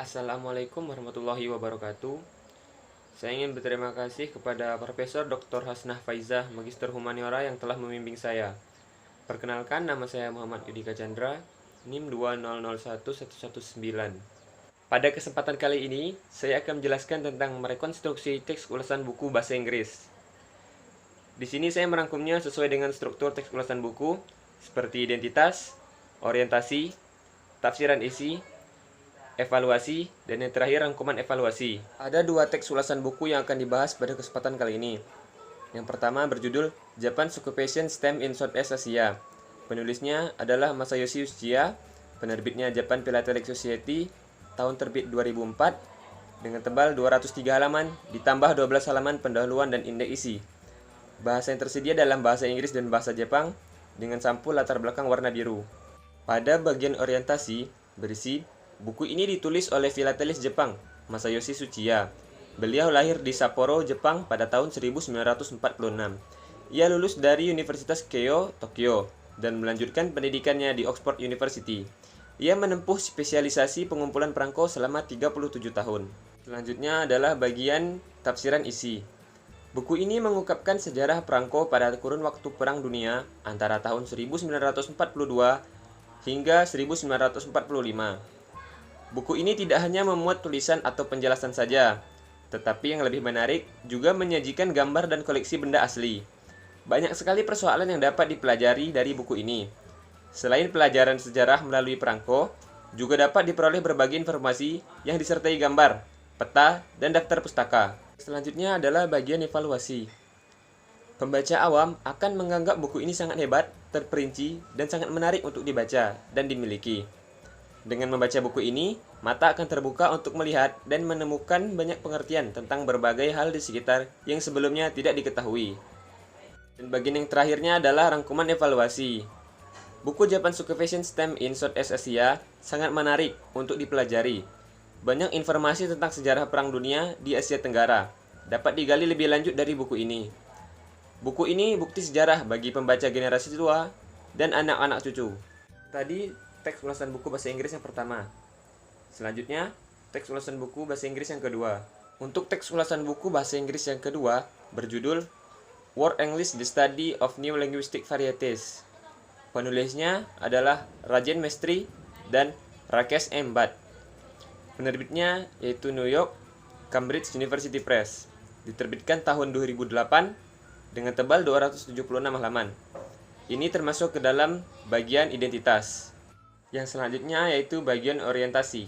Assalamualaikum warahmatullahi wabarakatuh. Saya ingin berterima kasih kepada Profesor Dr. Hasnah Faizah, Magister Humaniora yang telah membimbing saya. Perkenalkan, nama saya Muhammad Yudika Chandra, NIM 2001119. Pada kesempatan kali ini, saya akan menjelaskan tentang merekonstruksi teks ulasan buku bahasa Inggris. Di sini saya merangkumnya sesuai dengan struktur teks ulasan buku, seperti identitas, orientasi, tafsiran isi, evaluasi, dan yang terakhir rangkuman evaluasi. Ada dua teks ulasan buku yang akan dibahas pada kesempatan kali ini. Yang pertama berjudul Japan's Occupation Stem in Southeast Asia. Penulisnya adalah Masayoshi Uchiha, penerbitnya Japan Philatelic Society, tahun terbit 2004, dengan tebal 203 halaman, ditambah 12 halaman pendahuluan dan indeks isi. Bahasa yang tersedia dalam bahasa Inggris dan bahasa Jepang, dengan sampul latar belakang warna biru. Pada bagian orientasi, berisi buku ini ditulis oleh filatelis Jepang, Masayoshi Uchiha. Beliau lahir di Sapporo, Jepang pada tahun 1946. Ia lulus dari Universitas Keio, Tokyo, dan melanjutkan pendidikannya di Oxford University. Ia menempuh spesialisasi pengumpulan perangko selama 37 tahun. Selanjutnya adalah bagian tafsiran isi. Buku ini mengungkapkan sejarah perangko pada kurun waktu Perang Dunia antara tahun 1942 hingga 1945. Buku ini tidak hanya memuat tulisan atau penjelasan saja, tetapi yang lebih menarik juga menyajikan gambar dan koleksi benda asli. Banyak sekali persoalan yang dapat dipelajari dari buku ini. Selain pelajaran sejarah melalui perangko, juga dapat diperoleh berbagai informasi yang disertai gambar, peta, dan daftar pustaka. Selanjutnya adalah bagian evaluasi. Pembaca awam akan menganggap buku ini sangat hebat, terperinci, dan sangat menarik untuk dibaca dan dimiliki. Dengan membaca buku ini, mata akan terbuka untuk melihat dan menemukan banyak pengertian tentang berbagai hal di sekitar yang sebelumnya tidak diketahui. Dan bagian yang terakhirnya adalah rangkuman evaluasi. Buku Japan's Occupation Stem in Southeast Asia sangat menarik untuk dipelajari. Banyak informasi tentang sejarah Perang Dunia di Asia Tenggara dapat digali lebih lanjut dari buku ini. Buku ini bukti sejarah bagi pembaca generasi tua dan anak-anak cucu. Tadi teks ulasan buku bahasa Inggris yang pertama. Selanjutnya, teks ulasan buku bahasa Inggris yang kedua. Untuk teks ulasan buku bahasa Inggris yang kedua berjudul Word English: The Study of New Linguistic Varieties. Penulisnya adalah Rajen Mestri dan Rakesh M. Bhatt. Penerbitnya yaitu New York, Cambridge University Press. Diterbitkan tahun 2008 dengan tebal 276 halaman. Ini termasuk ke dalam bagian identitas. Yang selanjutnya yaitu bagian orientasi.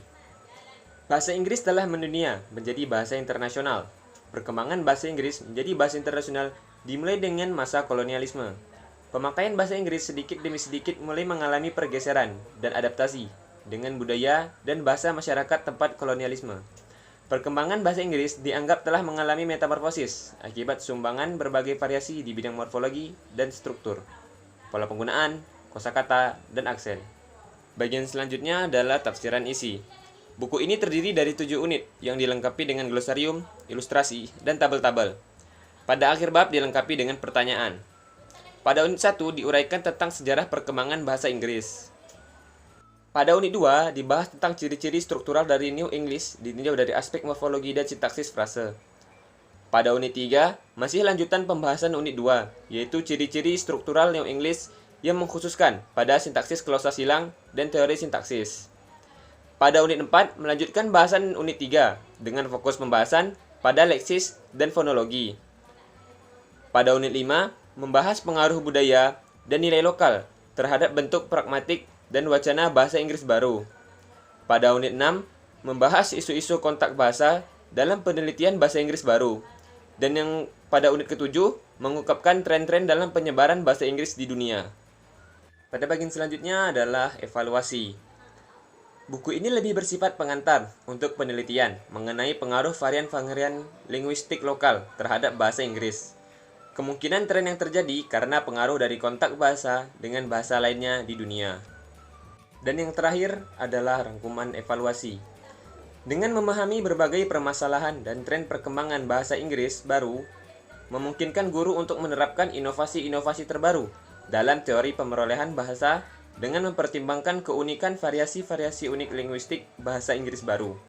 Bahasa Inggris telah mendunia menjadi bahasa internasional. Perkembangan bahasa Inggris menjadi bahasa internasional dimulai dengan masa kolonialisme. Pemakaian bahasa Inggris sedikit demi sedikit mulai mengalami pergeseran dan adaptasi dengan budaya dan bahasa masyarakat tempat kolonialisme. Perkembangan bahasa Inggris dianggap telah mengalami metamorfosis akibat sumbangan berbagai variasi di bidang morfologi dan struktur, pola penggunaan, kosakata, dan aksen. Bagian selanjutnya adalah tafsiran isi. Buku ini terdiri dari 7 unit yang dilengkapi dengan glosarium, ilustrasi, dan tabel-tabel. Pada akhir bab dilengkapi dengan pertanyaan. Pada unit 1 diuraikan tentang sejarah perkembangan bahasa Inggris. Pada unit 2 dibahas tentang ciri-ciri struktural dari New English ditinjau dari aspek morfologi dan sintaksis frase. Pada unit 3 masih lanjutan pembahasan unit 2, yaitu ciri-ciri struktural New English yang mengkhususkan pada sintaksis klausa silang dan teori sintaksis. Pada unit 4 melanjutkan bahasan unit 3 dengan fokus pembahasan pada leksis dan fonologi. Pada unit 5 membahas pengaruh budaya dan nilai lokal terhadap bentuk pragmatik dan wacana bahasa Inggris baru. Pada unit 6 membahas isu-isu kontak bahasa dalam penelitian bahasa Inggris baru. Dan yang pada unit ke-7 mengungkapkan tren-tren dalam penyebaran bahasa Inggris di dunia. Pada bagian selanjutnya adalah evaluasi. Buku ini lebih bersifat pengantar untuk penelitian mengenai pengaruh varian-varian linguistik lokal terhadap bahasa Inggris. Kemungkinan tren yang terjadi karena pengaruh dari kontak bahasa dengan bahasa lainnya di dunia. Dan yang terakhir adalah rangkuman evaluasi. Dengan memahami berbagai permasalahan dan tren perkembangan bahasa Inggris baru, memungkinkan guru untuk menerapkan inovasi-inovasi terbaru dalam teori pemerolehan bahasa dengan mempertimbangkan keunikan variasi-variasi unik linguistik bahasa Inggris baru.